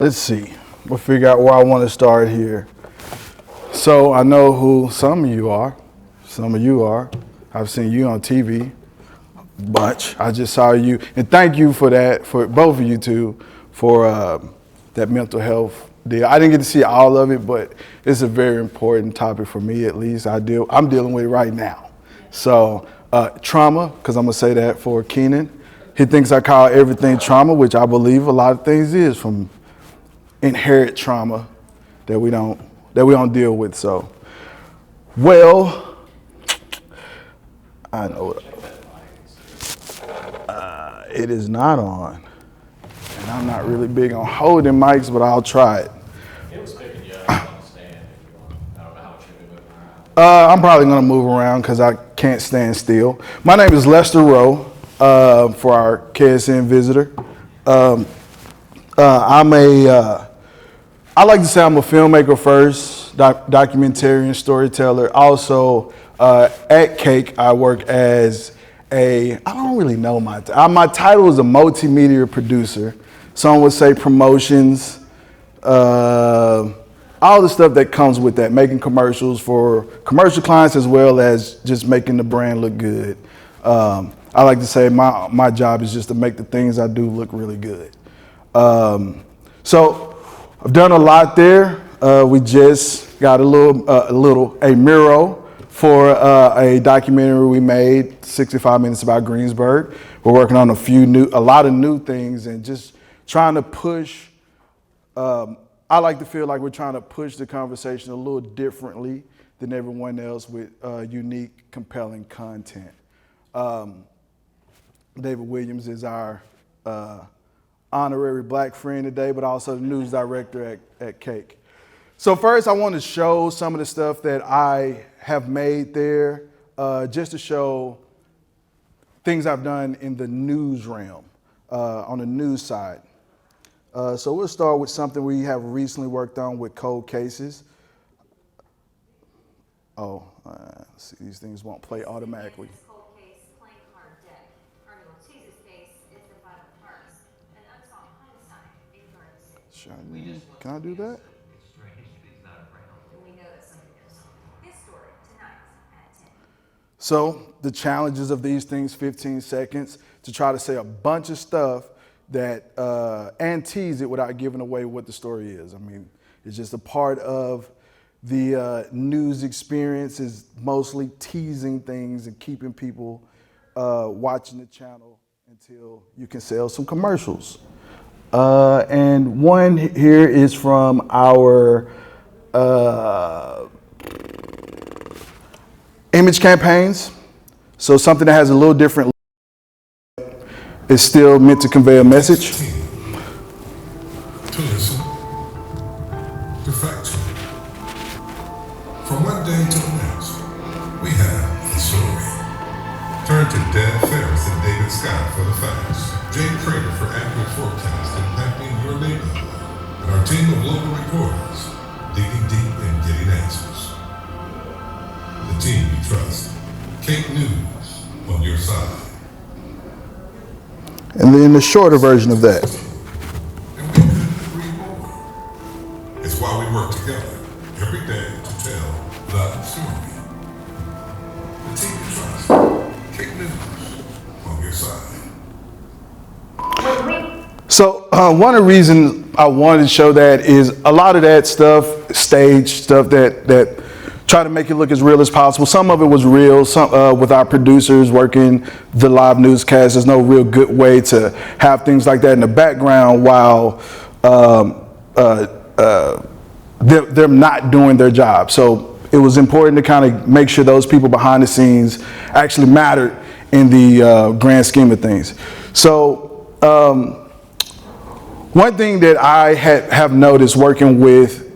Let's see. We'll figure out where I want to start here. So I know who some of you are. Some of you are. I've seen you on TV a bunch. I just saw you. And thank you for that, for both of you two, for that mental health deal. I didn't get to see all of it, but it's a very important topic for me, at least. I'm dealing with it right now. So trauma, because I'm going to say that for Keenan. He thinks I call everything trauma, which I believe a lot of things is from inherent trauma that we don't deal with. So, well, I know it is not on, and I'm not really big on holding mics, but I'll try it. It was picking you up on the stand if you want. I don't know how much you're moving around. I'm probably gonna move around because I can't stand still. My name is Lester Rowe. For our KSN visitor, I like to say I'm a filmmaker first, documentarian, storyteller. Also, at Cake, I work as I don't really know my title is a multimedia producer. Some would say promotions, all the stuff that comes with that, making commercials for commercial clients as well as just making the brand look good. I like to say my job is just to make the things I do look really good. So I've done a lot there. We just got a mural for a documentary we made, 65 minutes about Greensburg. We're working on a lot of new things and just trying to push. I like to feel like we're trying to push the conversation a little differently than everyone else with unique, compelling content. David Williams is our honorary black friend today, but also the news director at Cake. So first I want to show some of the stuff that I have made there, just to show things I've done in the news realm, on the news side. So we'll start with something we have recently worked on with cold cases. See, these things won't play automatically. Can I do that? So the challenges of these things, 15 seconds to try to say a bunch of stuff that and tease it without giving away what the story is. I mean, it's just a part of the news experience is mostly teasing things and keeping people watching the channel until you can sell some commercials. And one here is from our image campaigns. So something that has a little different is still meant to convey a message. To listen, to fact check. From one day to the next, we have the story. Turn to Dan Ferris and David Scott for the facts. Jay Crater for accurate forecasts impacting your neighborhood. And our team of local reporters digging deep and getting answers. The team you trust. Cake News on your side. And then the shorter version of that. And we couldn't agree more. It's why we work together every day to tell the story. The team you trust. Cake News on your side. So one of the reasons I wanted to show that is a lot of that stuff, stage stuff that try to make it look as real as possible. Some of it was real, some with our producers working the live newscast. There's no real good way to have things like that in the background while they're not doing their job. So it was important to kind of make sure those people behind the scenes actually mattered in the grand scheme of things. So one thing that I have noticed working with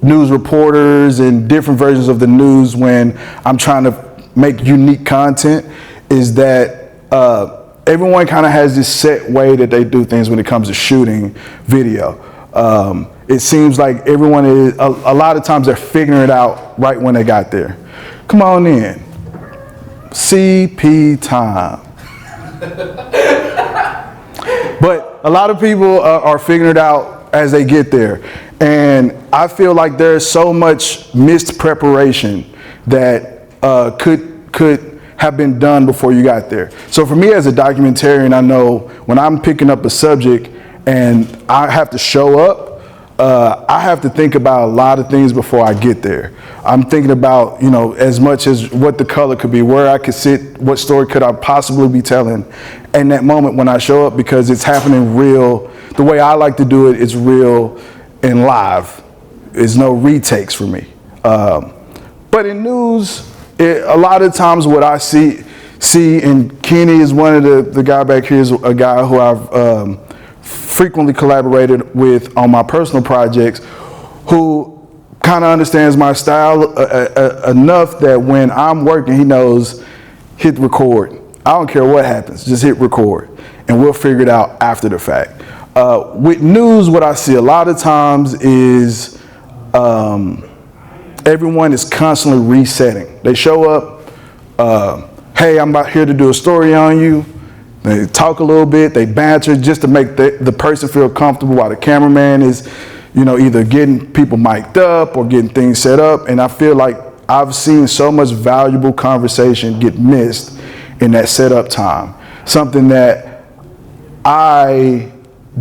news reporters and different versions of the news when I'm trying to make unique content is that everyone kind of has this set way that they do things when it comes to shooting video. It seems like everyone is, a lot of times they're figuring it out right when they got there. Come on in. CP time. But a lot of people are figuring it out as they get there. And I feel like there's so much missed preparation that could have been done before you got there. So for me as a documentarian, I know when I'm picking up a subject and I have to show up, I have to think about a lot of things before I get there. I'm thinking about, you know, as much as what the color could be, where I could sit, what story could I possibly be telling in that moment when I show up, because it's happening real. The way I like to do it is real and live. There's no retakes for me. But in news, a lot of times what I see, and Kenny is one of the guy back here is a guy who I've frequently collaborated with on my personal projects, who kind of understands my style enough that when I'm working, he knows, hit record. I don't care what happens, just hit record, and we'll figure it out after the fact. With news, what I see a lot of times is everyone is constantly resetting. They show up, hey, I'm about here to do a story on you. They talk a little bit, they banter just to make the person feel comfortable while the cameraman is, you know, either getting people mic'd up or getting things set up. And I feel like I've seen so much valuable conversation get missed in that setup time. Something that I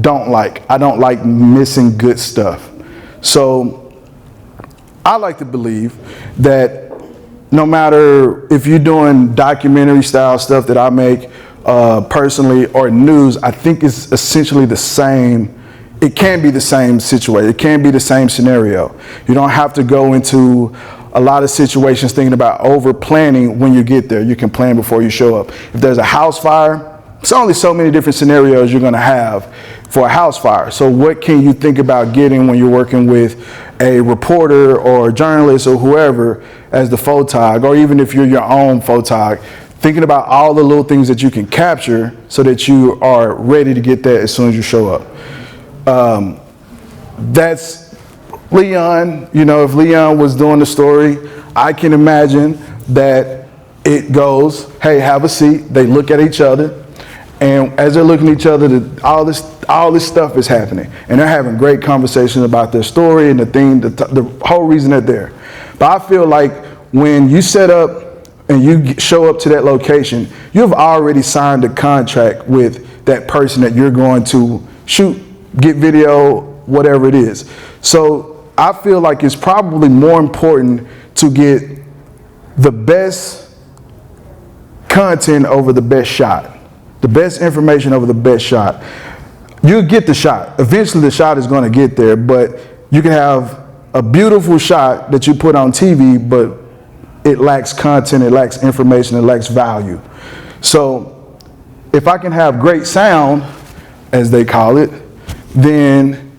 don't like. I don't like missing good stuff. So I like to believe that no matter if you're doing documentary style stuff that I make, personally, or news, I think it's essentially the same. It can be the same situation. It can be the same scenario. You don't have to go into a lot of situations thinking about over planning when you get there. You can plan before you show up. If there's a house fire, it's only so many different scenarios you're going to have for a house fire. So what can you think about getting when you're working with a reporter or a journalist or whoever as the photog, or even if you're your own photog, thinking about all the little things that you can capture so that you are ready to get that as soon as you show up. That's Leon. You know, if Leon was doing the story, I can imagine that it goes, hey, have a seat. They look at each other, and as they're looking at each other, all this stuff is happening, and they're having great conversations about their story and the whole reason they're there. But I feel like when you set up and you show up to that location, you've already signed a contract with that person that you're going to shoot, get video, whatever it is. So I feel like it's probably more important to get the best content over the best shot, the best information over the best shot. You'll get the shot. Eventually the shot is going to get there, but you can have a beautiful shot that you put on TV, but it lacks content, it lacks information, it lacks value. So if I can have great sound, as they call it, then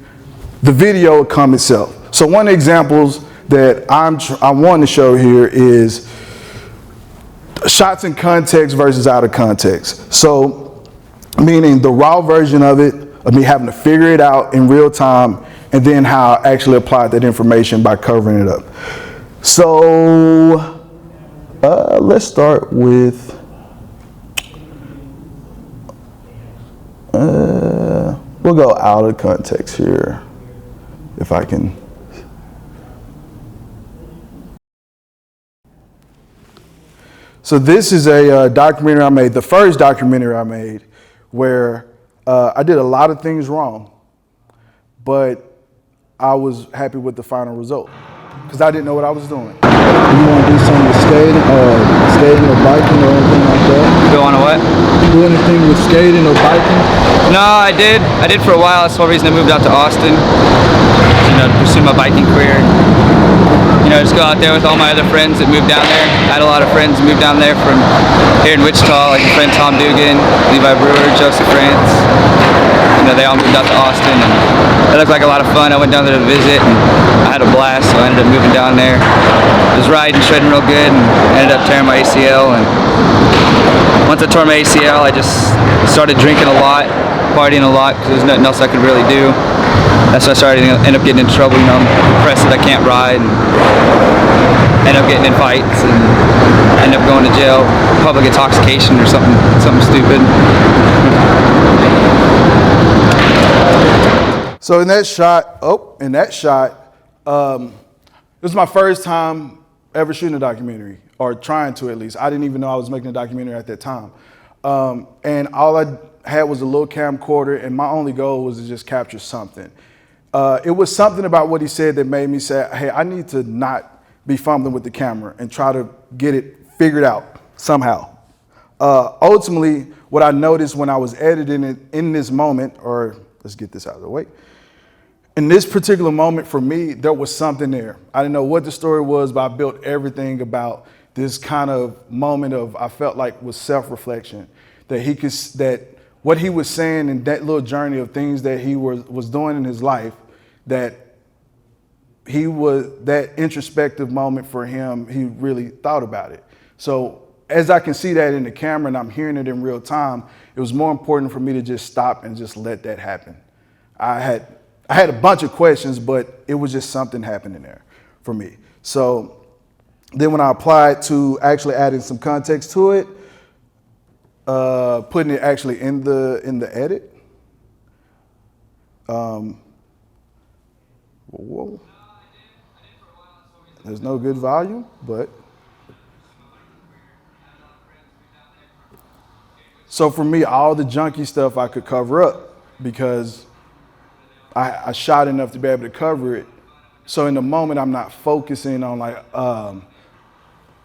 the video will come itself. So one of the examples that I want to show here is shots in context versus out of context. So meaning the raw version of it, of me having to figure it out in real time, and then how I actually apply that information by covering it up. So let's start with, we'll go out of context here, if I can. So this is a documentary I made, the first documentary I made, where I did a lot of things wrong, but I was happy with the final result, because I didn't know what I was doing. You want to do something with skating or biking or anything like that? Go on a what? Do anything with skating or biking? No, I did for a while. That's the whole reason I moved out to Austin, to pursue my biking career. Just go out there with all my other friends that moved down there. I had a lot of friends who moved down there from here in Wichita, like my friend Tom Dugan, Levi Brewer, Joseph France. They all moved out to Austin, and it looked like a lot of fun. I went down there to visit, and I had a blast, so I ended up moving down there. I was riding, shredding real good, and ended up tearing my ACL. And once I tore my ACL, I just started drinking a lot, partying a lot, because there's nothing else I could really do. That's why I started to end up getting in trouble. I'm depressed that I can't ride, and end up getting in fights, and end up going to jail, public intoxication or something stupid. So in that shot, it was my first time ever shooting a documentary, or trying to at least. I didn't even know I was making a documentary at that time. And all I had was a little camcorder, and my only goal was to just capture something. It was something about what he said that made me say, hey, I need to not be fumbling with the camera and try to get it figured out somehow. Ultimately, what I noticed when I was editing it in this moment, or let's get this out of the way. In this particular moment for me, there was something there. I didn't know what the story was, but I built everything about this kind of moment of, I felt like was self-reflection, that what he was saying in that little journey of things that he was doing in his life, that introspective moment for him, he really thought about it. So as I can see that in the camera and I'm hearing it in real time, it was more important for me to just stop and just let that happen. I had a bunch of questions, but it was just something happening there for me. So then when I applied to actually adding some context to it, putting it actually in the edit. Whoa. There's no good volume, but. So for me, all the junky stuff I could cover up because I shot enough to be able to cover it. So in the moment, I'm not focusing on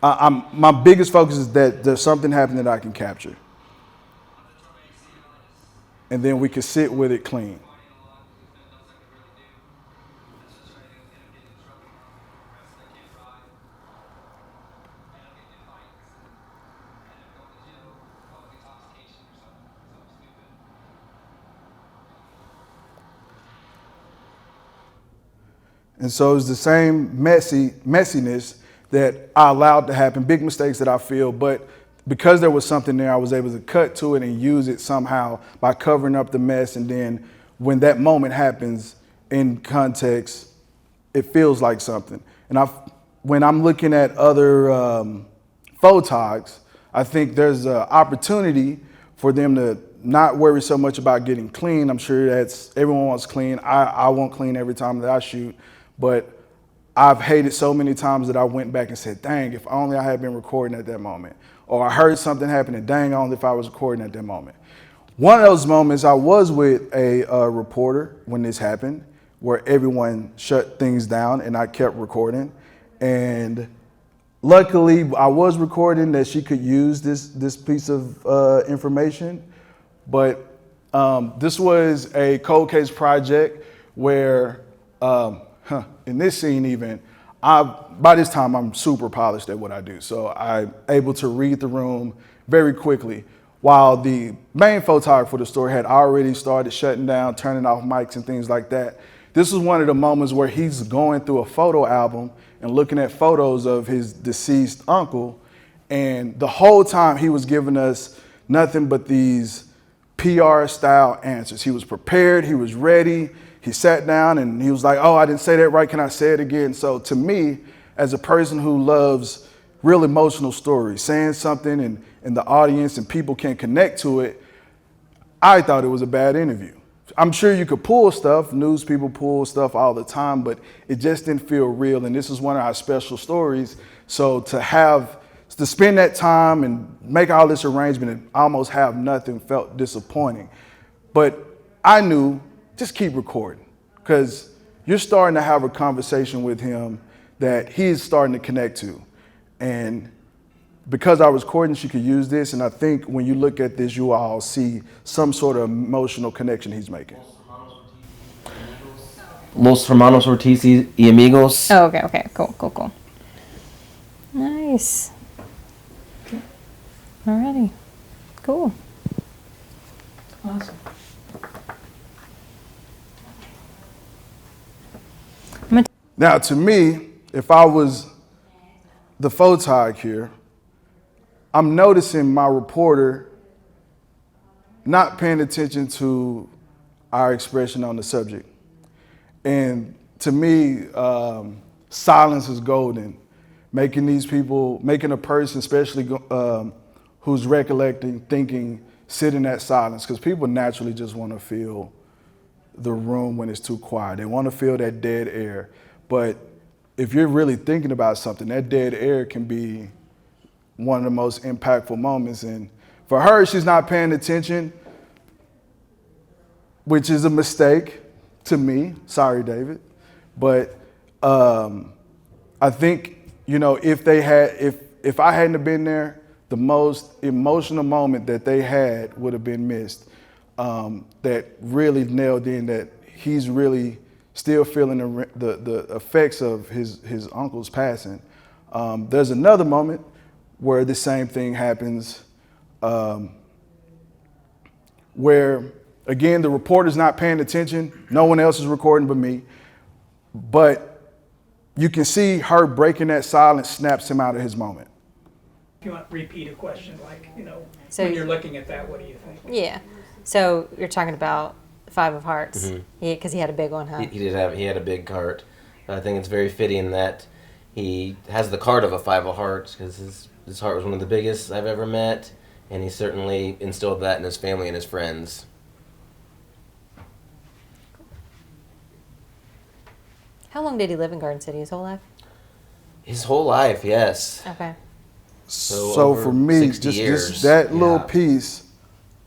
my biggest focus is that there's something happening that I can capture. And then we can sit with it clean. And so it's the same messiness that I allowed to happen, big mistakes that I feel, but because there was something there, I was able to cut to it and use it somehow by covering up the mess. And then when that moment happens in context, it feels like something. And when I'm looking at other photogs, I think there's an opportunity for them to not worry so much about getting clean. I'm sure everyone wants clean. I want clean every time that I shoot. But I've hated so many times that I went back and said, dang, if only I had been recording at that moment. Or I heard something happen and dang, only if I was recording at that moment. One of those moments, I was with a reporter when this happened, where everyone shut things down and I kept recording. And luckily, I was recording that she could use this piece of information. But this was a cold case project where, in this scene even, by this time I'm super polished at what I do. So I'm able to read the room very quickly. While the main photographer for the story had already started shutting down, turning off mics and things like that. This was one of the moments where he's going through a photo album and looking at photos of his deceased uncle. And the whole time he was giving us nothing but these PR style answers. He was prepared, he was ready. He sat down and he was like, oh, I didn't say that right. Can I say it again? So to me, as a person who loves real emotional stories, saying something and the audience and people can connect to it, I thought it was a bad interview. I'm sure you could pull stuff, news people pull stuff all the time, but it just didn't feel real. And this is one of our special stories. So to spend that time and make all this arrangement and almost have nothing felt disappointing. But I knew, just keep recording, because you're starting to have a conversation with him that he's starting to connect to. And because I was recording, she could use this, and I think when you look at this, you all see some sort of emotional connection he's making. Los Hermanos Ortiz y Amigos. Oh, okay. Cool. Nice. Alrighty. Cool. Awesome. Now, to me, if I was the photog here, I'm noticing my reporter not paying attention to our expression on the subject. And to me, silence is golden. Making a person, especially who's recollecting, thinking, sit in that silence, because people naturally just want to feel the room when it's too quiet. They want to feel that dead air. But if you're really thinking about something, that dead air can be one of the most impactful moments. And for her, she's not paying attention, which is a mistake to me. Sorry, David. But I think, if I hadn't have been there, the most emotional moment that they had would have been missed. That really nailed in that he's really still feeling the effects of his uncle's passing. There's another moment where the same thing happens, where, again, the reporter's not paying attention. No one else is recording but me. But you can see her breaking that silence snaps him out of his moment. If you want to repeat a question, So when you're looking at that, what do you think? Yeah. So you're talking about Five of Hearts. Mhm. Yeah, because he had a big one, huh? He had a big heart. I think it's very fitting that he has the heart of a Five of Hearts, because his heart was one of the biggest I've ever met, and he certainly instilled that in his family and his friends. How long did he live in Garden City? His whole life? His whole life, yes. Okay. So over for me, 60 years, just that little yeah. piece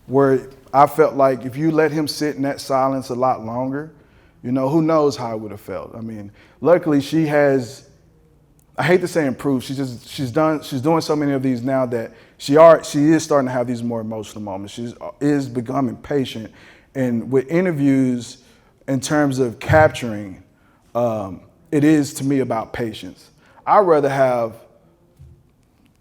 where I felt like if you let him sit in that silence a lot longer, who knows how it would have felt. I mean, luckily she has, I hate to say improved, she's doing so many of these now that she is starting to have these more emotional moments. She is becoming patient. And with interviews, in terms of capturing, it is to me about patience. I'd rather have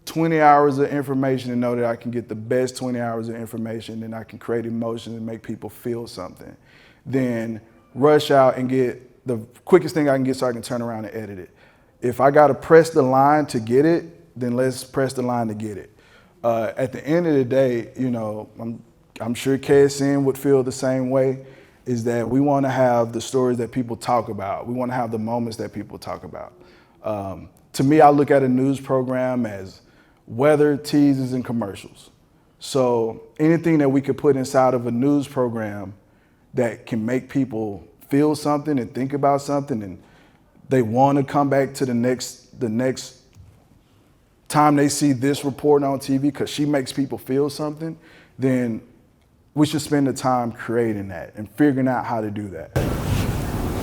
20 hours of information and know that I can get the best 20 hours of information and I can create emotion and make people feel something than rush out and get the quickest thing I can get so I can turn around and edit it. If I got to press the line to get it, then let's press the line to get it. At the end of the day, I'm sure KSN would feel the same way, is that we want to have the stories that people talk about. We want to have the moments that people talk about. To me, I look at a news program as weather, teases, and commercials. So anything that we could put inside of a news program that can make people feel something and think about something, and they want to come back to the next time they see this report on TV because she makes people feel something, then we should spend the time creating that and figuring out how to do that.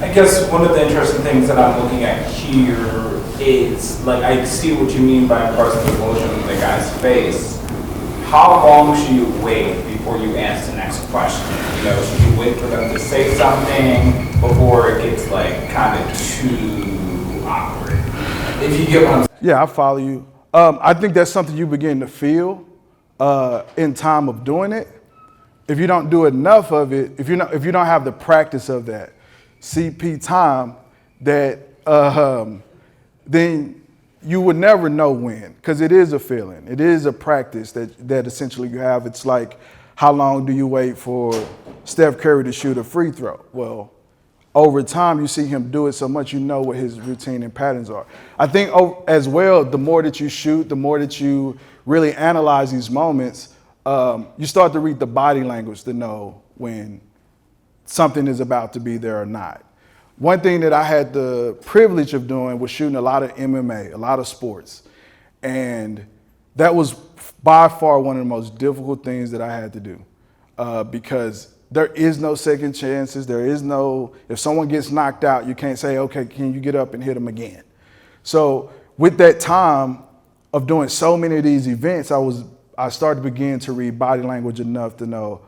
I guess one of the interesting things that I'm looking at here is, I see what you mean by impressive emotion in the guy's face. How long should you wait before you ask the next question? Should you wait for them to say something before it gets kind of too awkward? If you get what I'm saying. Yeah, I follow you. I think that's something you begin to feel in time of doing it. If you don't do enough of it, if you don't have the practice of that CP time, then you would never know when, because it is a feeling. It is a practice that essentially you have. It's like, how long do you wait for Steph Curry to shoot a free throw? Well, over time, you see him do it so much, you know what his routine and patterns are. I think as well, the more that you shoot, the more that you really analyze these moments, you start to read the body language to know when something is about to be there or not. One thing that I had the privilege of doing was shooting a lot of MMA, a lot of sports. And that was by far one of the most difficult things that I had to do because there is no second chances. There is no, if someone gets knocked out, you can't say, okay, can you get up and hit them again? So with that time of doing so many of these events, I started to begin to read body language enough to know,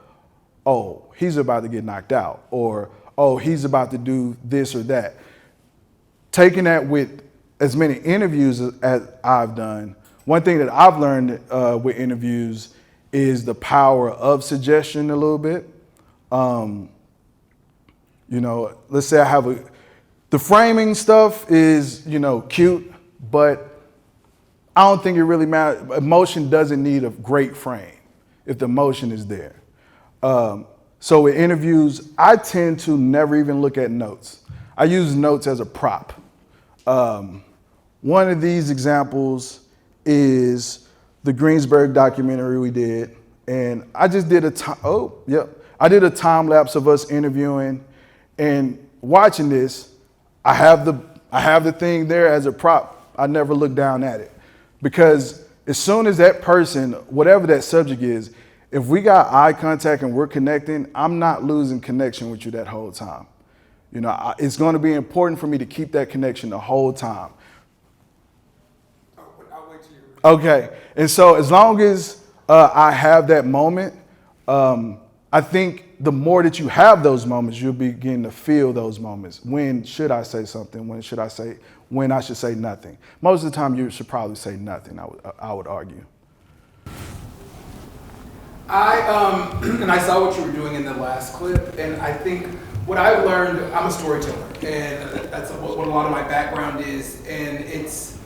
oh, he's about to get knocked out, or, oh, he's about to do this or that. Taking that with as many interviews as I've done, one thing that I've learned with interviews is the power of suggestion a little bit. Let's say I have the framing stuff is, cute, but I don't think it really matters. Emotion doesn't need a great frame if the emotion is there. So with interviews, I tend to never even look at notes. I use notes as a prop. One of these examples is the Greensburg documentary we did. And I just did I did a time lapse of us interviewing. And watching this, I have the thing there as a prop. I never look down at it, because as soon as that person, whatever that subject is, if we got eye contact and we're connecting, I'm not losing connection with you that whole time. You know, it's going to be important for me to keep that connection the whole time. I'll wait till you. Okay, and so as long as I have that moment, I think the more that you have those moments, you'll begin to feel those moments. When should I say something? When I should say nothing? Most of the time, you should probably say nothing. I would argue. And I saw what you were doing in the last clip, and I think what I've learned, I'm a storyteller, and that's what a lot of my background is, and it's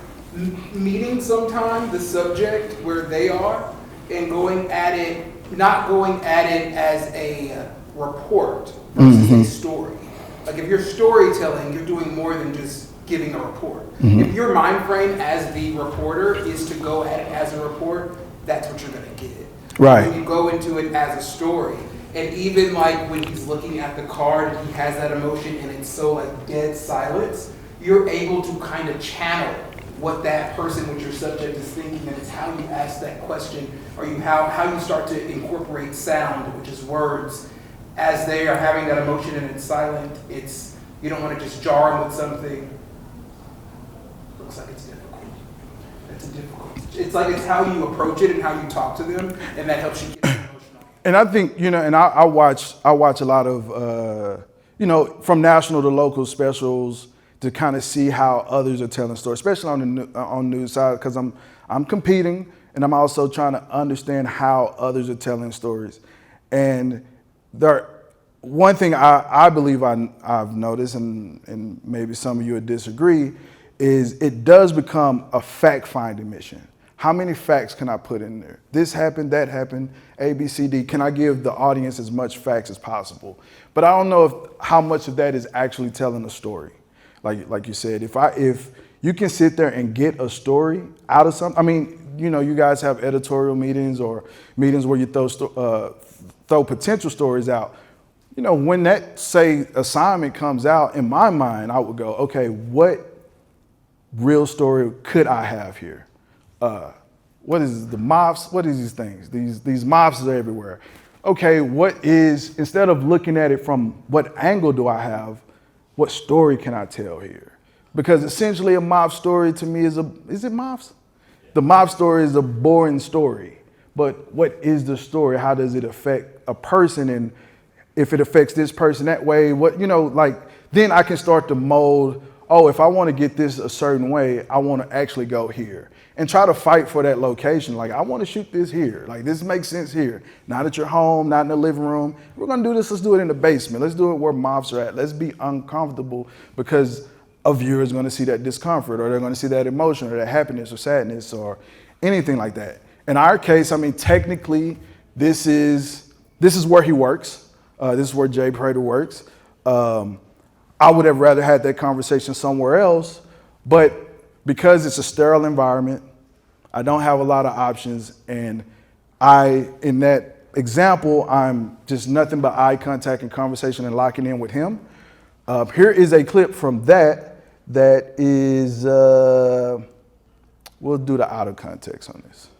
meeting sometime the subject where they are and going at it, not going at it as a report versus a story. Like if you're storytelling, you're doing more than just giving a report. If your mind frame as the reporter is to go at it as a report, that's what you're gonna get. Right. When you go into it as a story, and even like when he's looking at the card and he has that emotion and it's so like dead silence, you're able to kind of channel what that person with your subject is thinking, and it's how you ask that question, or how you start to incorporate sound, which is words, as they are having that emotion and it's silent. You don't want to just jar them with something. Looks like it's difficult. It's like it's how you approach it and how you talk to them, and that helps you get emotional. And I think, you know, and I watch a lot of, you know, from national to local specials to kind of see how others are telling stories, especially on the news side, because I'm competing and I'm also trying to understand how others are telling stories. And one thing I believe I've noticed, and maybe some of you would disagree, is it does become a fact-finding mission. How many facts can I put in there? This happened, that happened, A, B, C, D. Can I give the audience as much facts as possible? But I don't know how much of that is actually telling a story. Like you said, if you can sit there and get a story out of something, I mean, you know, you guys have editorial meetings or meetings where you throw potential stories out. You know, when that, say, assignment comes out, in my mind, I would go, okay, what real story could I have here? What is the moths? What is these things? These moths are everywhere. Okay, instead of looking at it from what angle do I have, what story can I tell here? Because essentially a moth story to me is it moths? The moth story is a boring story, but what is the story? How does it affect a person? And if it affects this person that way, then I can start to mold, if I want to get this a certain way, I want to actually go here and try to fight for that location. Like, I want to shoot this here. Like, this makes sense here. Not at your home, not in the living room. We're going to do this. Let's do it in the basement. Let's do it where moths are at. Let's be uncomfortable, because a viewer is going to see that discomfort, or they're going to see that emotion, or that happiness or sadness or anything like that. In our case, I mean, technically, this is where he works. This is where Jay Prater works. I would have rather had that conversation somewhere else, but because it's a sterile environment, I don't have a lot of options, and in that example, I'm just nothing but eye contact and conversation and locking in with him. Here is a clip from that is, we'll do the out of context on this.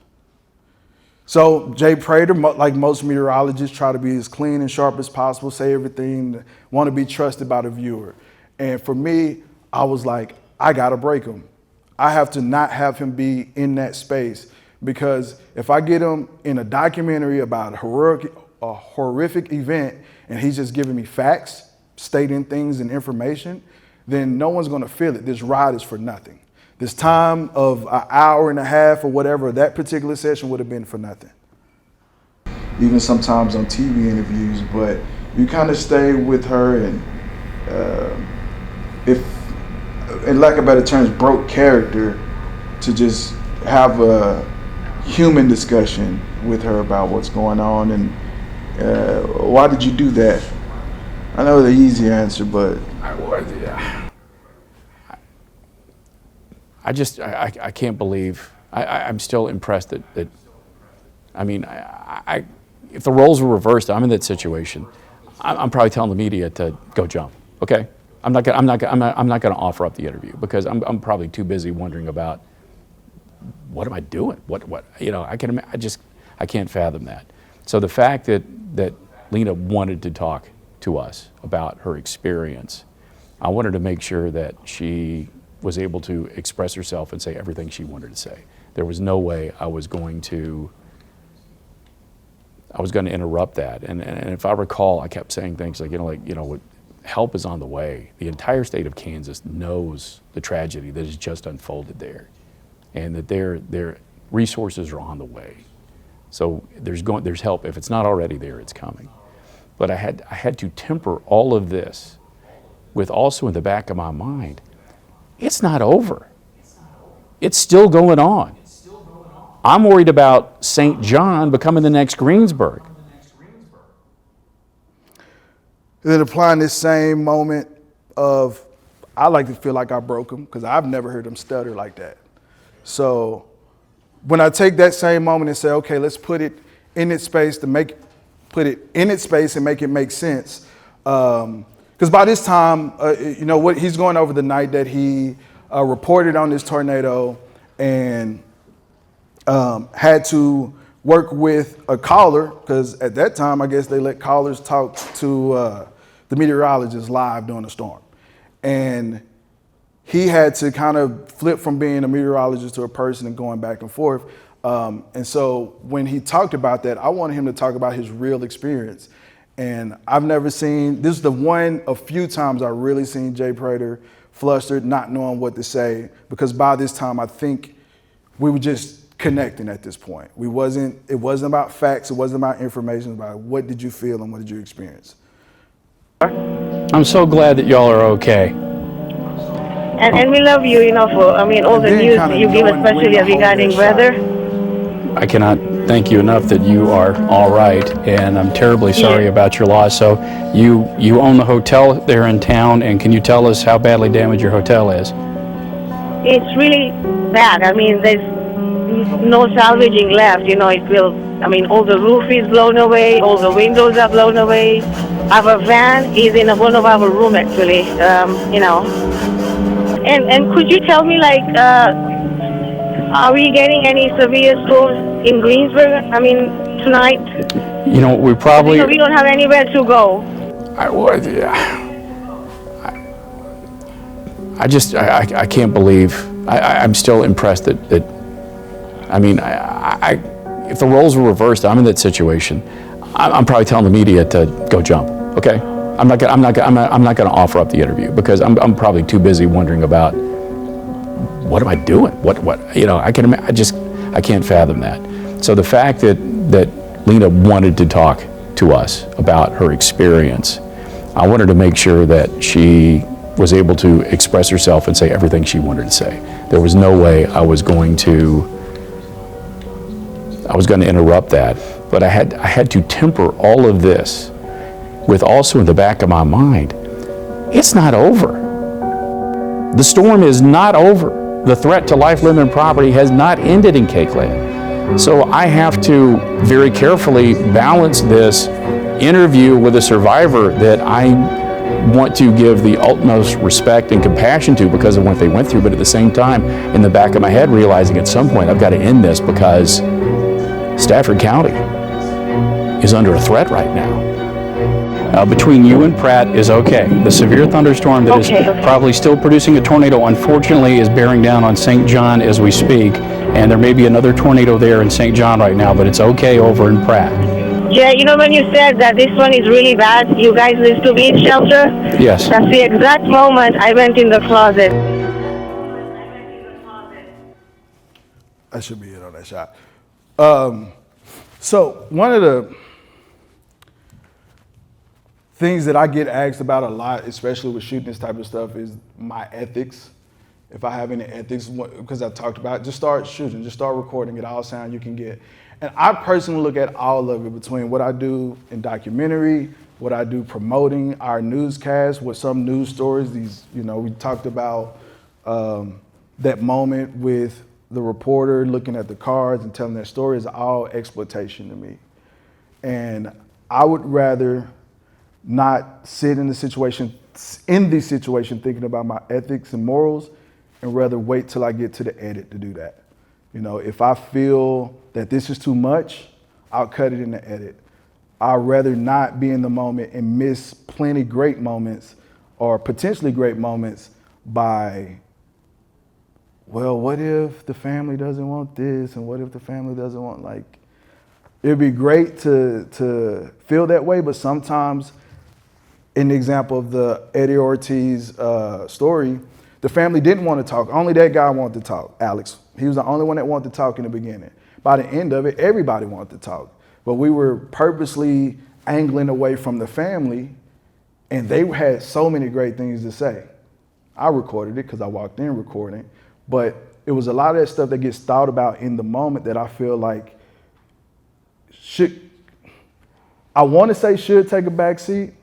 So Jay Prater, like most meteorologists, try to be as clean and sharp as possible, say everything, want to be trusted by the viewer. And for me, I was like, I gotta break him. I have to not have him be in that space, because if I get him in a documentary about a horrific event and he's just giving me facts, stating things and information, then no one's gonna feel it. This ride is for nothing. This time of an hour and a half or whatever, that particular session would have been for nothing. Even sometimes on TV interviews, but you kind of stay with her, and if, in lack of better terms, broke character, to just have a human discussion with her about what's going on and why did you do that? I know the easy answer, but I can't believe, I'm still impressed that I mean, if the roles were reversed, I'm in that situation, I'm probably telling the media to go jump. Okay, I'm not going to offer up the interview because I'm probably too busy wondering about what am I doing? What you know? I can't fathom that. So the fact that Lena wanted to talk to us about her experience, I wanted to make sure that she was able to express herself and say everything she wanted to say. There was no way I was going to interrupt that. And if I recall, I kept saying things like, help is on the way. The entire state of Kansas knows the tragedy that has just unfolded there, and that their resources are on the way. So there's help. If it's not already there, it's coming. But I had to temper all of this with also in the back of my mind, it's not over. It's still going on. I'm worried about St. John becoming the next Greensburg. Then applying this same moment of, I like to feel like I broke him because I've never heard him stutter like that. So when I take that same moment and say, okay, let's put it in its space and make it make sense. Because by this time, what he's going over the night that he reported on this tornado and had to work with a caller, because at that time, I guess they let callers talk to the meteorologist live during the storm. And he had to kind of flip from being a meteorologist to a person and going back and forth. And so when he talked about that, I wanted him to talk about his real experience. And I've never seen, this is a few times I really seen Jay Prater flustered, not knowing what to say, because by this time, I think we were just connecting at this point. It wasn't about facts, it wasn't about information, about what did you feel and what did you experience. I'm so glad that y'all are okay. And we love you, for, all the news you give, especially regarding weather. I cannot thank you enough that you are all right, and I'm terribly sorry about your loss. So you own the hotel there in town, and can you tell us how badly damaged your hotel is? It's really bad. There's no salvaging left. All the roof is blown away, all the windows are blown away. Our van is in one of our rooms, actually, And could you tell me, are we getting any severe storms in Greensburg? Tonight? We probably... We don't have anywhere to go. I can't believe... I'm still impressed that if the roles were reversed, I'm in that situation. I'm probably telling the media to go jump, okay? I'm not going to offer up the interview because I'm probably too busy wondering about what am I doing? I can't fathom that. So the fact that Lena wanted to talk to us about her experience, I wanted to make sure that she was able to express herself and say everything she wanted to say. There was no way I was going to interrupt that, but I had to temper all of this with also in the back of my mind, it's not over. The storm is not over. The threat to life, limb, and property has not ended in Cakeland. So I have to very carefully balance this interview with a survivor that I want to give the utmost respect and compassion to because of what they went through, but at the same time, in the back of my head, realizing at some point I've got to end this because Stafford County is under a threat right now. Between you and Pratt is okay. The severe thunderstorm that is probably still producing a tornado, unfortunately, is bearing down on St. John as we speak, and there may be another tornado there in St. John right now, but it's okay over in Pratt. Yeah, when you said that this one is really bad, you guys need to be in shelter? Yes. That's the exact moment I went in the closet. That should be it on that shot. So one of the things that I get asked about a lot, especially with shooting this type of stuff, is my ethics. If I have any ethics, because I talked about, just start shooting, just start recording, get all sound you can get. And I personally look at all of it between what I do in documentary, what I do promoting our newscast with some news stories. We talked about that moment with the reporter looking at the cards and telling their story is all exploitation to me. And I would rather not sit in the situation in this situation thinking about my ethics and morals, and rather wait till I get to the edit to do that. You know, if I feel that this is too much, I'll cut it in the edit. I'd rather not be in the moment and miss plenty great moments or potentially great moments by, well, what if the family doesn't want this, and what if the family doesn't want, like, it'd be great to feel that way, but sometimes, in the example of the Eddie Ortiz story, the family didn't want to talk. Only that guy wanted to talk, Alex. He was the only one that wanted to talk in the beginning. By the end of it, everybody wanted to talk. But we were purposely angling away from the family, and they had so many great things to say. I recorded it because I walked in recording, but it was a lot of that stuff that gets thought about in the moment that I feel like I want to say should take a back seat,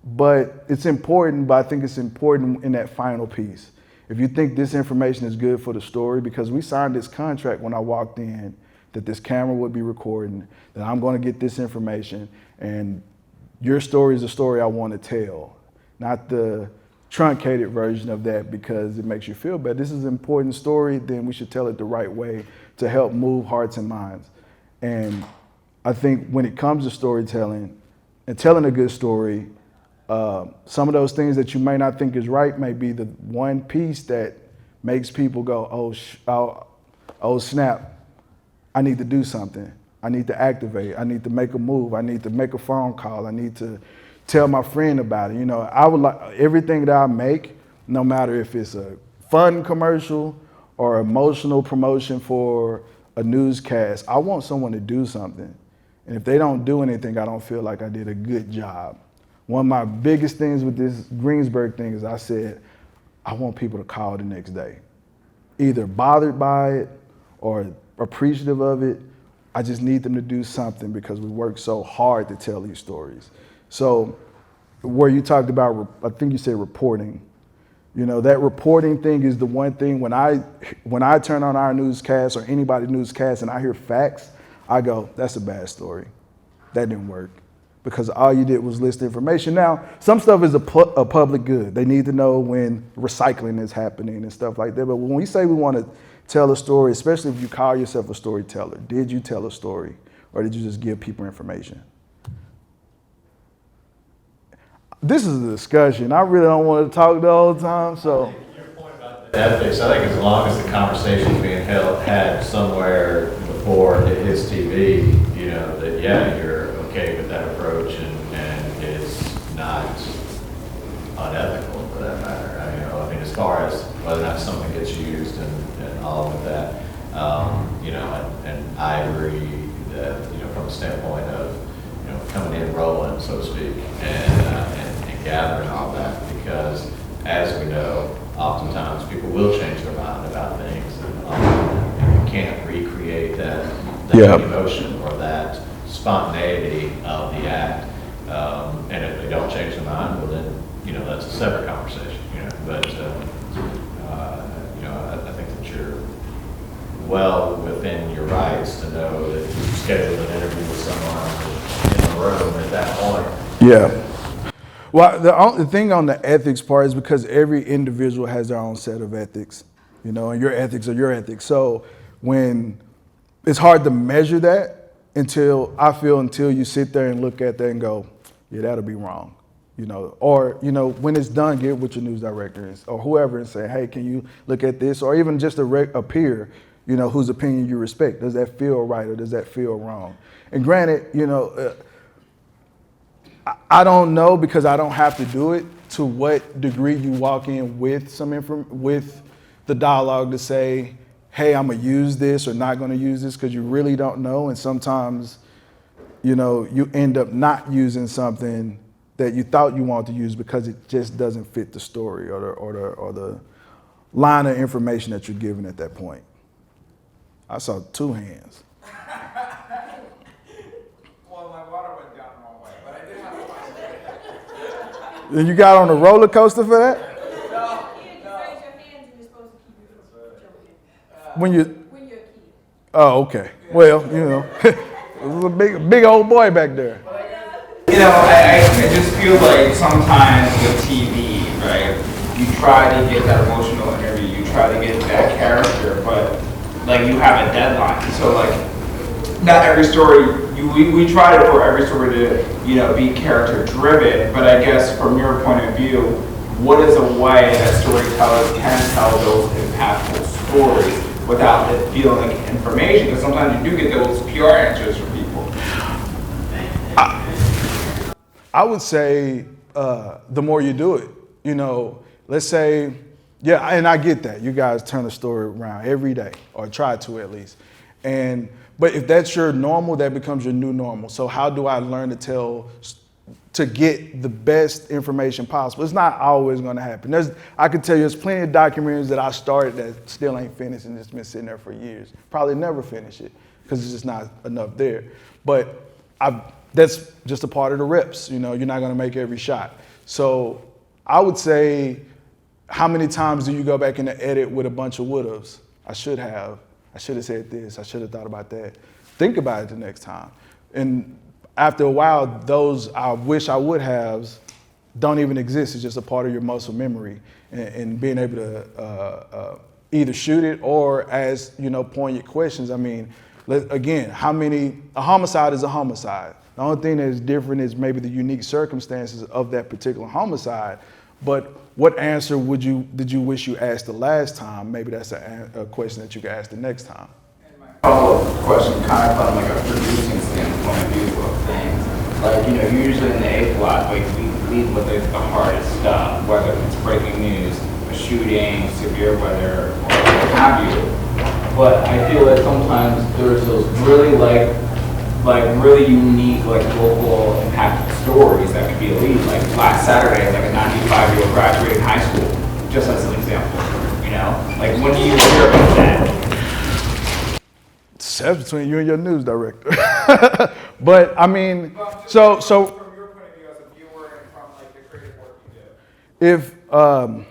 but it's important, but I think it's important in that final piece. If you think this information is good for the story, because we signed this contract when I walked in, that this camera would be recording, that I'm going to get this information, and your story is the story I want to tell, not the truncated version of that because it makes you feel better. This is an important story, then we should tell it the right way to help move hearts and minds. And I think when it comes to storytelling and telling a good story, some of those things that you may not think is right may be the one piece that makes people go, oh snap, I need to do something. I need to activate. I need to make a move. I need to make a phone call. I need to tell my friend about it. You know, I would like everything that I make, no matter if it's a fun commercial or emotional promotion for a newscast, I want someone to do something. And if they don't do anything, I don't feel like I did a good job. One of my biggest things with this Greensburg thing is I said, I want people to call the next day, either bothered by it or appreciative of it. I just need them to do something because we work so hard to tell these stories. So where you talked about, I think you said reporting, you know, that reporting thing is the one thing when I turn on our newscast or anybody's newscast and I hear facts, I go, that's a bad story. That didn't work because all you did was list information. Now, some stuff is a public good. They need to know when recycling is happening and stuff like that. But when we say we want to tell a story, especially if you call yourself a storyteller, did you tell a story or did you just give people information? This is a discussion. I really don't want to talk the whole time, so. Your point about the ethics, I think as long as the conversation's being had somewhere before it hits TV, you know, that yeah, you're okay with that approach and it's not unethical for that matter. I mean, as far as whether or not something gets used and all of that, you know, and I agree that, you know, from the standpoint of, you know, coming in rolling, so to speak, and gathering all that, because as we know, oftentimes people will change their mind about things, and you can't recreate that emotion or that spontaneity of the act. And if they don't change their mind, well then, you know, that's a separate conversation, you know. But, you know, I think that you're well within your rights to know that you scheduled an interview with someone in the room at that point. Yeah. Well, the thing on the ethics part is because every individual has their own set of ethics, you know, and your ethics are your ethics. So when it's hard to measure that until you sit there and look at that and go, yeah, that'll be wrong, you know, or, you know, when it's done, get with your news director or whoever and say, hey, can you look at this? Or even just a peer, you know, whose opinion you respect. Does that feel right or does that feel wrong? And granted, you know, I don't know because I don't have to do it to what degree you walk in with with the dialogue to say, hey, I'm gonna use this or not gonna use this, because you really don't know. And sometimes, you know, you end up not using something that you thought you wanted to use because it just doesn't fit the story or the line of information that you're given at that point. I saw two hands. And you got on a roller coaster for that? When you're a kid. Oh, okay. Well, you know, it was a big old boy back there. In I just feel like sometimes with TV, right, you try to get that emotional interview, you try to get that character, but like you have a deadline. So like, not every story, we try for every story to, be character driven, but I guess from your point of view, what is a way that storytellers can tell those impactful stories without it feeling like information? Because sometimes you do get those PR answers from people. I would say the more you do it, let's say, yeah, and I get that. You guys turn a story around every day, or try to at least. But if that's your normal, that becomes your new normal. So how do I learn to get the best information possible? It's not always gonna happen. I can tell you there's plenty of documentaries that I started that still ain't finished and it's been sitting there for years. Probably never finish it because it's just not enough there. But that's just a part of the reps. You're not gonna make every shot. So I would say, how many times do you go back in the edit with a bunch of would-haves? I should have said this, I should have thought about that. Think about it the next time. And after a while, those I wish I would haves don't even exist. It's just a part of your muscle memory and being able to either shoot it or ask, poignant questions. I mean, again, a homicide is a homicide. The only thing that is different is maybe the unique circumstances of that particular homicide. But what answer did you wish you asked the last time? Maybe that's a question that you could ask the next time. Follow-up question, kind of from like a producing standpoint of view of things. Like, you're usually in the A plot, like we lead with the hardest stuff, whether it's breaking news, a shooting, severe weather, or what have you. But I feel that sometimes there's those really really unique, local impactful stories that could be a lead. Like last Saturday, like a 95-year-old graduating high school, just as an example. Like when do you hear about that? That's between you and your news director. But I mean, so from your point of view as a viewer and from the creative work you do.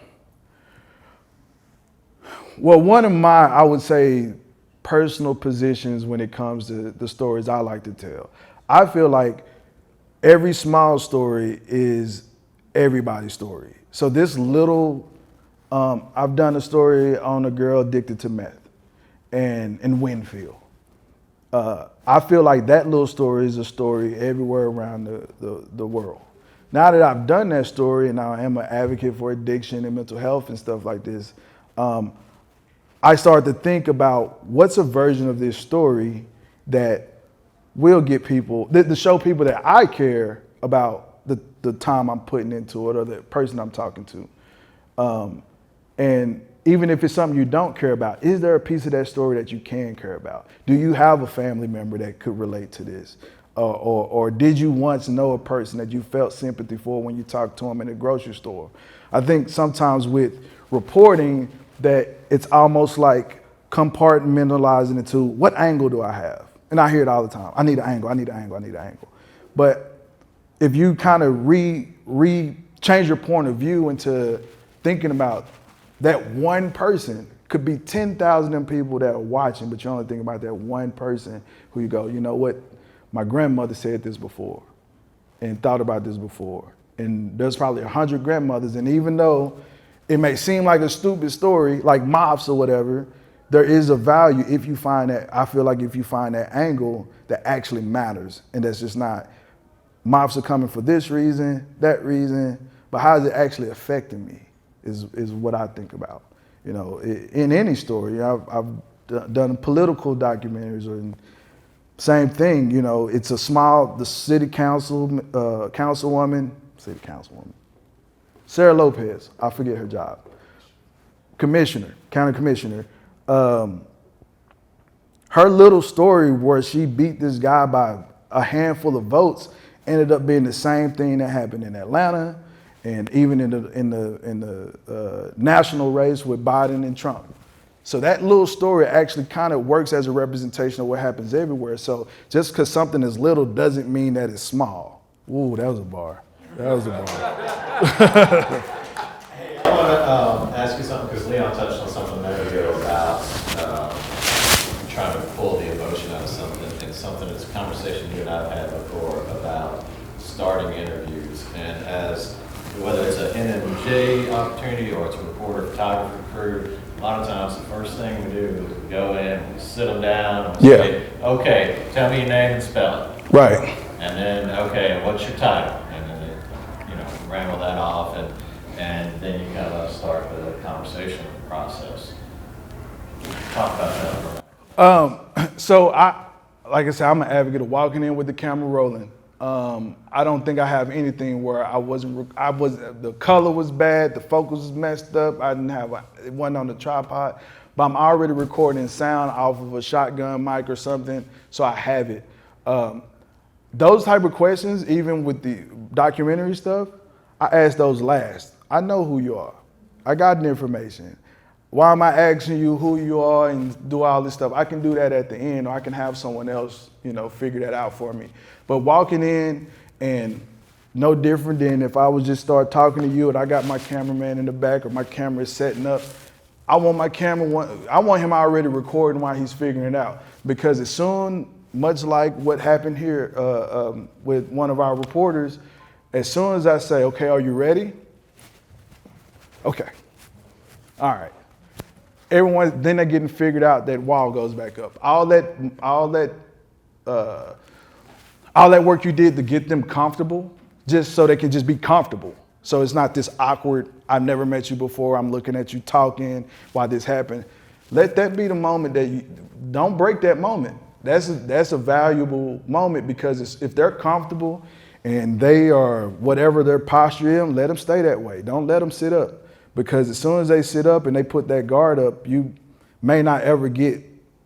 Well, one of my, I would say, personal positions when it comes to the stories I like to tell, I feel like every small story is everybody's story. So this little, I've done a story on a girl addicted to meth in Winfield. I feel like that little story is a story everywhere around the world. Now that I've done that story and I am an advocate for addiction and mental health and stuff like this, I started to think about what's a version of this story that will get people, to show people that I care about the time I'm putting into it or the person I'm talking to. And even if it's something you don't care about, is there a piece of that story that you can care about? Do you have a family member that could relate to this? Or did you once know a person that you felt sympathy for when you talked to them in a grocery store? I think sometimes with reporting that it's almost like compartmentalizing into what angle do I have? And I hear it all the time. I need an angle. But if you kind of change your point of view into thinking about that one person, could be 10,000 of people that are watching, but you only think about that one person who you go, you know what? My grandmother said this before and thought about this before. And there's probably 100 grandmothers. And even though it may seem like a stupid story, like moths or whatever, there is a value if you find that, I feel like if you find that angle that actually matters. And that's just not, moths are coming for this reason, that reason, but how is it actually affecting me is what I think about. In any story, I've done political documentaries or same thing, it's the city councilwoman, Sarah Lopez, I forget her job, county commissioner. Her little story where she beat this guy by a handful of votes ended up being the same thing that happened in Atlanta and even in the national race with Biden and Trump. So that little story actually kind of works as a representation of what happens everywhere. So just because something is little doesn't mean that it's small. Ooh, that was a bar. I want to ask you something, because Leon touched on something a minute ago about trying to pull the emotion out of something, and something, it's a conversation you and I have had before about starting interviews, and as whether it's an NABJ opportunity or it's a reporter photographer crew, a lot of times the first thing we do is we go in, we sit them down, and we say, okay, tell me your name and spell it. Right. And then, okay, what's your title? And then they, ramble that off, and then you kind of start the conversation process. Talk about that for a minute. So like I said, I'm an advocate of walking in with the camera rolling. I don't think I have anything where the color was bad, the focus was messed up, it wasn't on the tripod, but I'm already recording sound off of a shotgun mic or something, so I have it. Those type of questions, even with the documentary stuff, I ask those last. I know who you are. I got the information. Why am I asking you who you are and do all this stuff? I can do that at the end, or I can have someone else, figure that out for me. But walking in and no different than if I was just start talking to you and I got my cameraman in the back or my camera is setting up, I want him already recording while he's figuring it out. Because as soon, much like what happened here with one of our reporters, as soon as I say, okay, are you ready? Okay, all right. Everyone, then they're getting figured out, that wall goes back up. All that work you did to get them comfortable, just so they can just be comfortable. So it's not this awkward, I've never met you before, I'm looking at you talking while this happened. Let that be the moment that you, don't break that moment. That's a valuable moment, because if they're comfortable and they are whatever their posture is, let them stay that way. Don't let them sit up. Because as soon as they sit up and they put that guard up, you may not ever get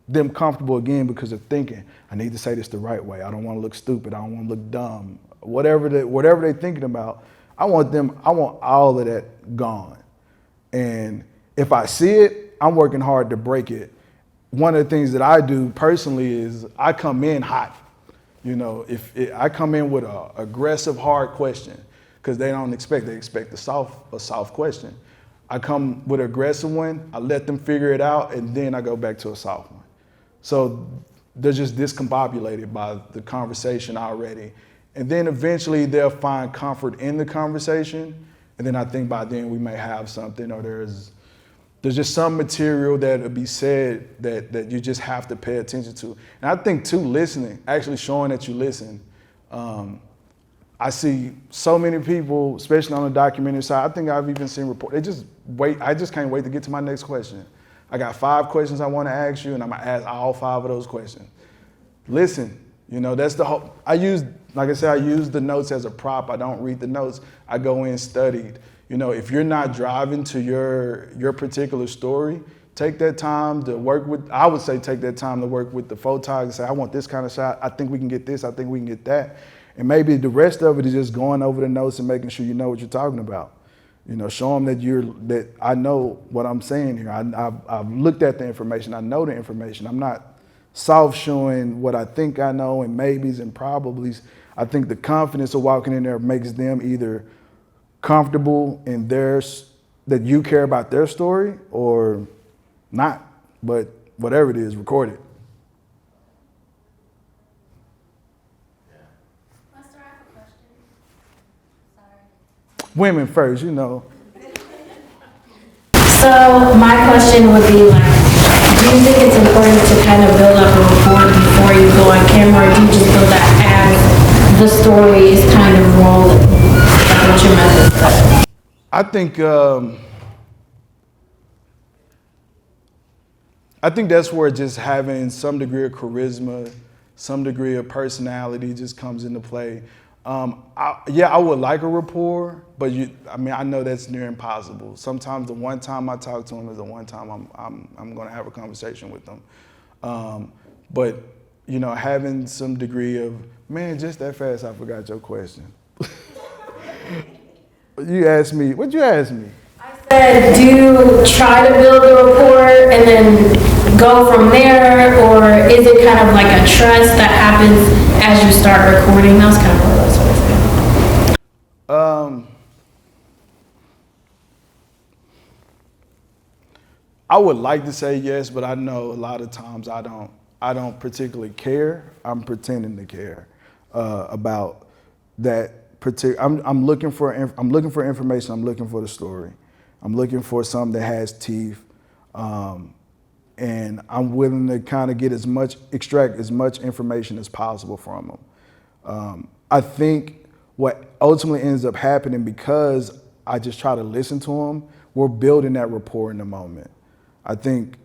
them comfortable again, because they're thinking, I need to say this the right way. I don't want to look stupid. I don't want to look dumb. Whatever they're thinking about, I want all of that gone. And if I see it, I'm working hard to break it. One of the things that I do personally is I come in hot. I come in with an aggressive, hard question, because they expect a soft question. I come with an aggressive one, I let them figure it out, and then I go back to a soft one. So they're just discombobulated by the conversation already. And then eventually they'll find comfort in the conversation. And then I think by then we may have something, or there's just some material that'll be said that you just have to pay attention to. And I think too, listening, actually showing that you listen. I see so many people, especially on the documentary side, I think I've even seen reports, I just can't wait to get to my next question. I got 5 questions I want to ask you, and I'm going to ask all 5 of those questions. Listen, that's the whole, like I said, I use the notes as a prop. I don't read the notes. I go in studied. If you're not driving to your particular story, take that time to work with, I would say take that time to work with the photog and say, I want this kind of shot. I think we can get this. I think we can get that. And maybe the rest of it is just going over the notes and making sure you know what you're talking about. Show them that I know what I'm saying here. I've looked at the information. I know the information. I'm not soft showing what I think I know and maybes and probablys. I think the confidence of walking in there makes them either comfortable in that you care about their story or not. But whatever it is, record it. Women first, So my question would be do you think it's important to kind of build up a rapport before you go on camera, or do you just feel that as the story is kind of rolling? What's your method for that? I think that's where just having some degree of charisma, some degree of personality just comes into play. I would like a rapport, but I know that's near impossible. Sometimes the one time I talk to them is the one time I'm going to have a conversation with them. But having some degree of, man, just that fast, I forgot your question. You asked me, what'd you ask me? I said, do you try to build a rapport and then go from there, or is it kind of like a trust that happens as you start recording? That was kind of one of those sort of things. I would like to say yes, but I know a lot of times I don't particularly care. I'm pretending to care about that I'm looking for information. I'm looking for the story. I'm looking for something that has teeth, and I'm willing to kind of extract as much information as possible from them. I think what ultimately ends up happening, because I just try to listen to them, we're building that rapport in the moment. I think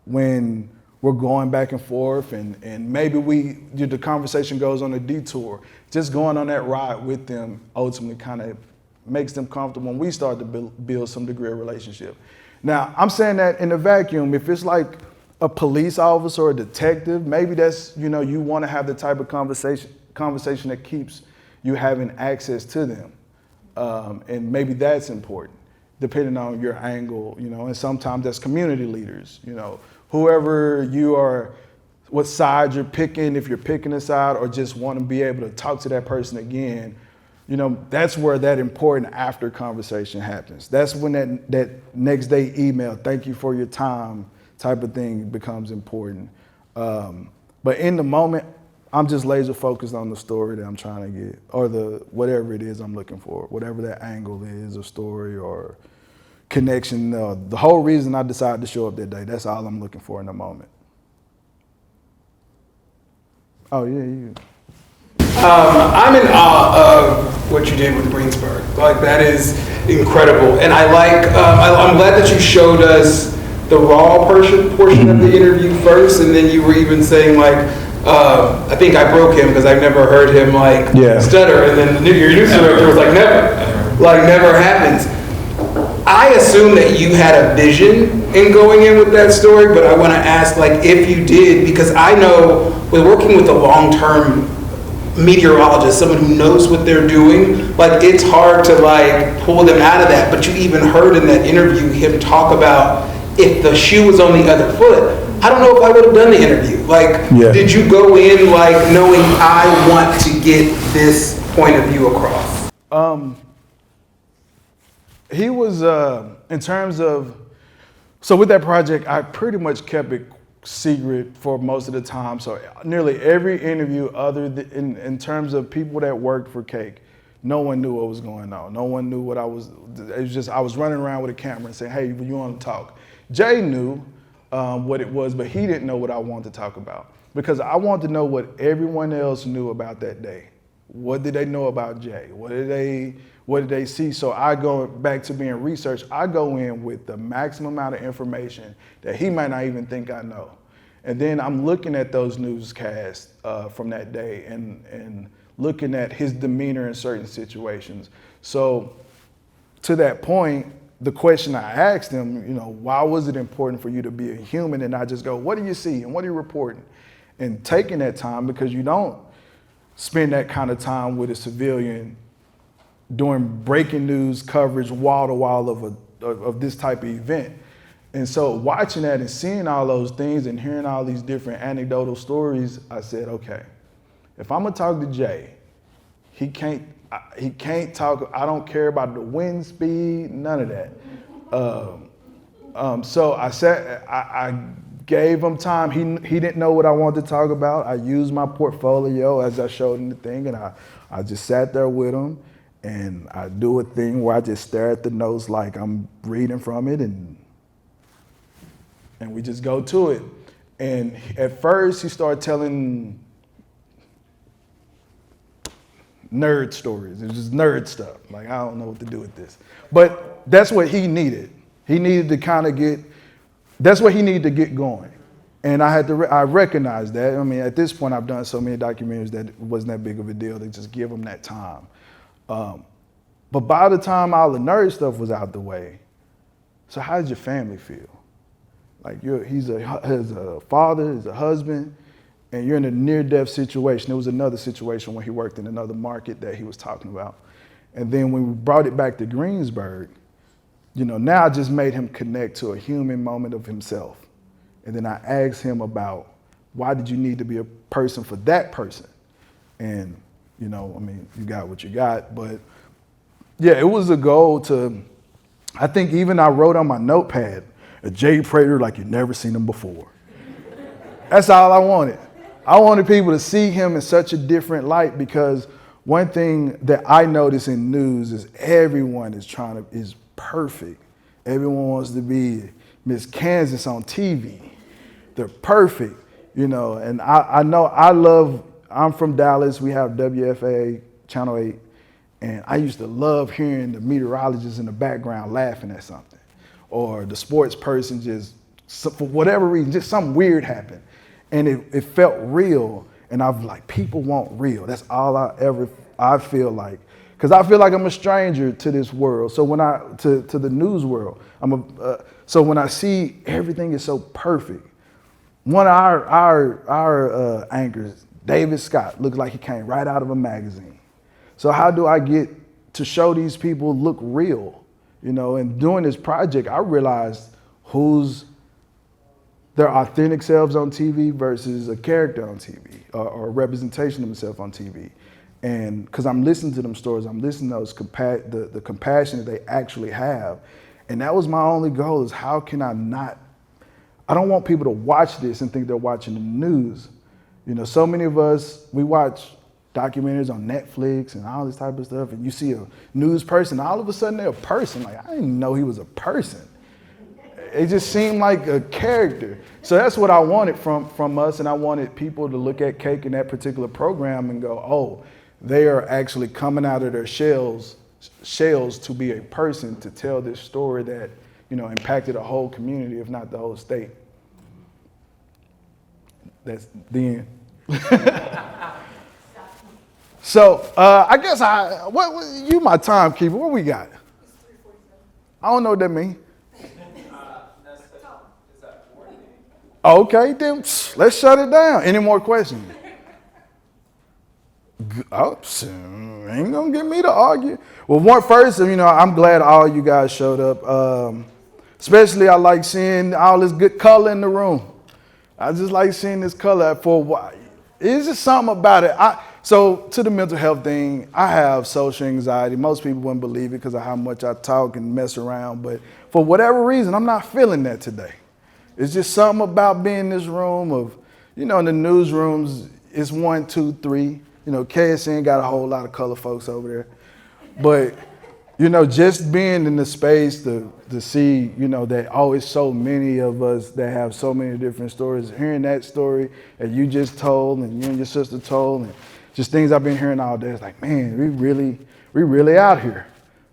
when we're going back and forth and maybe the conversation goes on a detour, just going on that ride with them ultimately kind of makes them comfortable when we start to build some degree of relationship. Now, I'm saying that in a vacuum. If it's like a police officer or a detective, maybe that's, you want to have the type of conversation that keeps you having access to them. And maybe that's important, depending on your angle, and sometimes that's community leaders, whoever you are, what side you're picking, if you're picking a side or just want to be able to talk to that person again, that's where that important after conversation happens. That's when that next day email, thank you for your time type of thing becomes important. But in the moment, I'm just laser focused on the story that I'm trying to get, or whatever it is I'm looking for, whatever that angle is, or story or connection. The whole reason I decided to show up that day, that's all I'm looking for in the moment. Oh, yeah, you. I'm in awe of what you did with Greensburg. Like, that is incredible. And I'm glad that you showed us the raw portion of the interview first, and then you were even saying, I think I broke him because I've never heard him stutter, and then your news director was like, never happens. I assume that you had a vision in going in with that story, but I want to ask, if you did, because I know with working with a long-term meteorologist, someone who knows what they're doing, it's hard to pull them out of that. But you even heard in that interview him talk about if the shoe was on the other foot, I don't know if I would have done the interview. Did you go in knowing I want to get this point of view across? He was, in terms of, so with that project, I pretty much kept it secret for most of the time. So nearly every interview in terms of people that worked for Cake, no one knew what was going on. No one knew what it was just, I was running around with a camera and saying, hey, you want to talk? Jay knew what it was, but he didn't know what I wanted to talk about, because I wanted to know what everyone else knew about that day. What did they know about Jay? What did they see? So I go back to being research. I go in with the maximum amount of information that he might not even think I know. And then I'm looking at those newscasts from that day and looking at his demeanor in certain situations. So to that point, the question I asked him, why was it important for you to be a human and not just go, what do you see and what are you reporting? And taking that time, because you don't spend that kind of time with a civilian doing breaking news coverage wall to wall of this type of event. And so watching that and seeing all those things and hearing all these different anecdotal stories, I said, okay, if I'm gonna talk to Jay, he can't talk, I don't care about the wind speed, none of that. So I gave him time. He didn't know what I wanted to talk about. I used my portfolio as I showed him the thing, and I just sat there with him, and I do a thing where I just stare at the notes like I'm reading from it, and we just go to it. And at first he started telling nerd stories. It was just nerd stuff. I don't know what to do with this. But that's what he needed. He needed to that's what he needed to get going. And I recognized that. I mean, at this point, I've done so many documentaries that it wasn't that big of a deal to just give him that time. But by the time all the nerd stuff was out the way, so how did your family feel? He's a father, he's a husband, and you're in a near-death situation. There was another situation where he worked in another market that he was talking about. And then when we brought it back to Greensburg, now I just made him connect to a human moment of himself. And then I asked him about, why did you need to be a person for that person? And, you got what you got. But yeah, it was a goal I think even I wrote on my notepad, a Jay Prater like you've never seen him before. That's all I wanted. I wanted people to see him in such a different light, because one thing that I notice in news is everyone is perfect. Everyone wants to be Miss Kansas on TV. They're perfect, you know, and I know I'm from Dallas. We have WFA, Channel 8, and I used to love hearing the meteorologist in the background laughing at something, or the sports person just, for whatever reason, just something weird happened. And it felt real, and I'm like, people want real. That's all I feel like. Because I feel like I'm a stranger to this world. So to the news world, so when I see everything is so perfect, one of our anchors, David Scott, looks like he came right out of a magazine. So how do I get to show these people look real? You know, and doing this project, I realized who's their authentic selves on TV versus a character on TV or a representation of themselves on TV. And because I'm listening to them stories, I'm listening to those the compassion that they actually have. And that was my only goal, is how can I don't want people to watch this and think they're watching the news. You know, so many of us, we watch documentaries on Netflix and all this type of stuff, and you see a news person, all of a sudden they're a person. Like, I didn't know he was a person. It just seemed like a character. So that's what I wanted from us, and I wanted people to look at Cake in that particular program and go, oh, they are actually coming out of their shells to be a person, to tell this story that, you know, impacted a whole community, if not the whole state. That's the end. So I guess you my timekeeper. What we got? I don't know what that means. Okay, then let's shut it down. Any more questions? Oh, ain't gonna get me to argue. Well, first, you know, I'm glad all you guys showed up. Especially, I like seeing all this good color in the room. I just like seeing this color for a while. It's just something about it. So to the mental health thing, I have social anxiety. Most people wouldn't believe it because of how much I talk and mess around. But for whatever reason, I'm not feeling that today. It's just something about being in this room of, you know, in the newsrooms, it's 1, 2, 3. You know, KSN got a whole lot of color folks over there. But, you know, just being in the space to see, you know, that always so many of us that have so many different stories, hearing that story that you just told and you and your sister told, and just things I've been hearing all day, it's like, man, we really out here.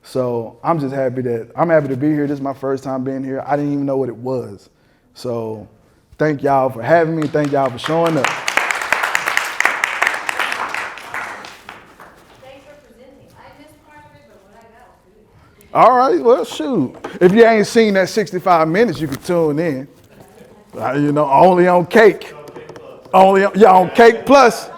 So I'm just happy to be here. This is my first time being here. I didn't even know what it was. So thank y'all for having me. Thank y'all for showing up. All right, well, shoot. If you ain't seen that 65 minutes, you can tune in. You know, only on Cake. On Cake Plus.